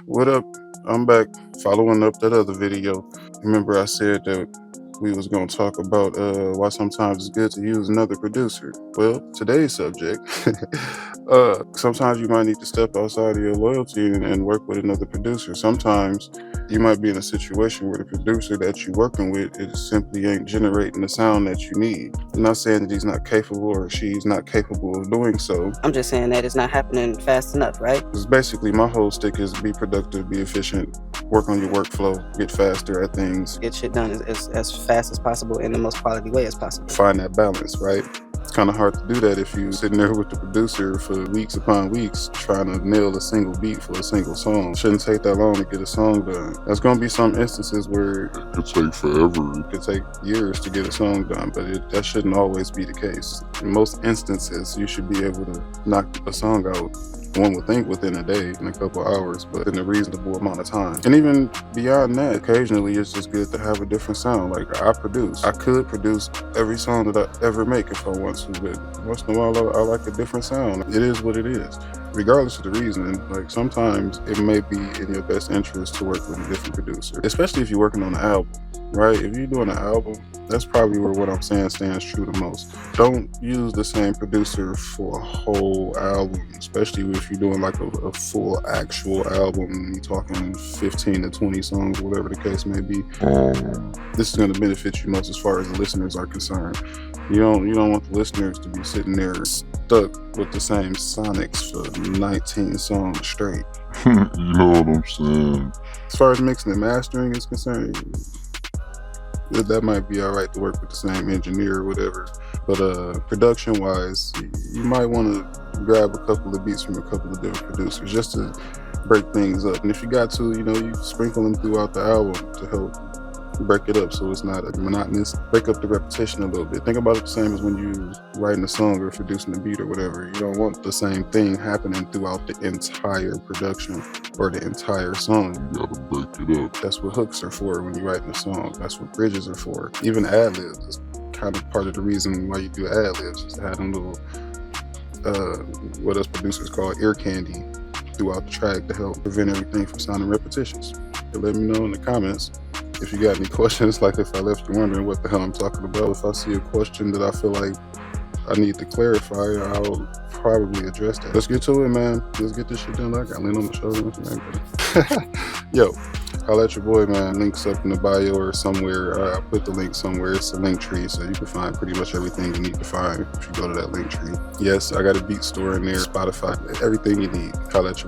What up? I'm back following up that other video. Remember I said that we was going to talk about why sometimes it's good to use another producer. Well, today's subject, sometimes you might need to step outside of your loyalty and work with another producer. Sometimes you might be in a situation where the producer that you're working with, it simply ain't generating the sound that you need. I'm not saying that he's not capable or she's not capable of doing so. I'm just saying that it's not happening fast enough, right? Because basically my whole stick is be productive, be efficient, work on your workflow, get faster at things. Get shit done as fast as possible in the most quality way as possible. Find that balance, right? It's kind of hard to do that if you're sitting there with the producer for weeks upon weeks trying to nail a single beat for a single song. It shouldn't take that long to get a song done. There's going to be some instances where It could take forever. it could take years to get a song done, but that shouldn't always be the case. In most instances, you should be able to knock a song out, one would think, within a day, in a couple hours, but in a reasonable amount of time. And even beyond that, occasionally it's just good to have a different sound. Like I could produce every song that I ever make if I want to, but once in a while I like a different sound. It is what it is. Regardless of the reason, like sometimes it may be in your best interest to work with a different producer, especially if you're working on an album, right? If you're doing an album, that's probably where what I'm saying stands true the most. Don't use the same producer for a whole album, especially if you're doing like a full actual album. You're talking 15 to 20 songs, whatever the case may be. This is going to benefit you most as far as the listeners are concerned. You don't want the listeners to be sitting there stuck with the same sonics for 19 songs straight. You know what I'm saying? As far as mixing and mastering is concerned, that might be all right to work with the same engineer or whatever. But production wise, you might want to grab a couple of beats from a couple of different producers just to break things up. And if you got to, you sprinkle them throughout the album to help break it up so it's not monotonous. Break up the repetition a little bit. Think about it the same as when you're writing a song or producing a beat or whatever. You don't want the same thing happening throughout the entire production or the entire song. You gotta break it up. That's what hooks are for when you're writing a song. That's what bridges are for. Even ad-libs is kind of part of the reason why you do ad-libs, is to have them little, what us producers call ear candy throughout the track to help prevent everything from sounding repetitious. So let me know in the comments if you got any questions, like if I left you wondering what the hell I'm talking about. If I see a question that I feel like I need to clarify, I'll probably address that. Let's get to it, man. Let's get this shit done. I got Lynn on the shoulder. Yo, holla at your boy, man. Links up in the bio or somewhere. I'll put the link somewhere. It's a link tree, so you can find pretty much everything you need to find if you go to that link tree. Yes, I got a beat store in there, Spotify, everything you need. Holla at your boy.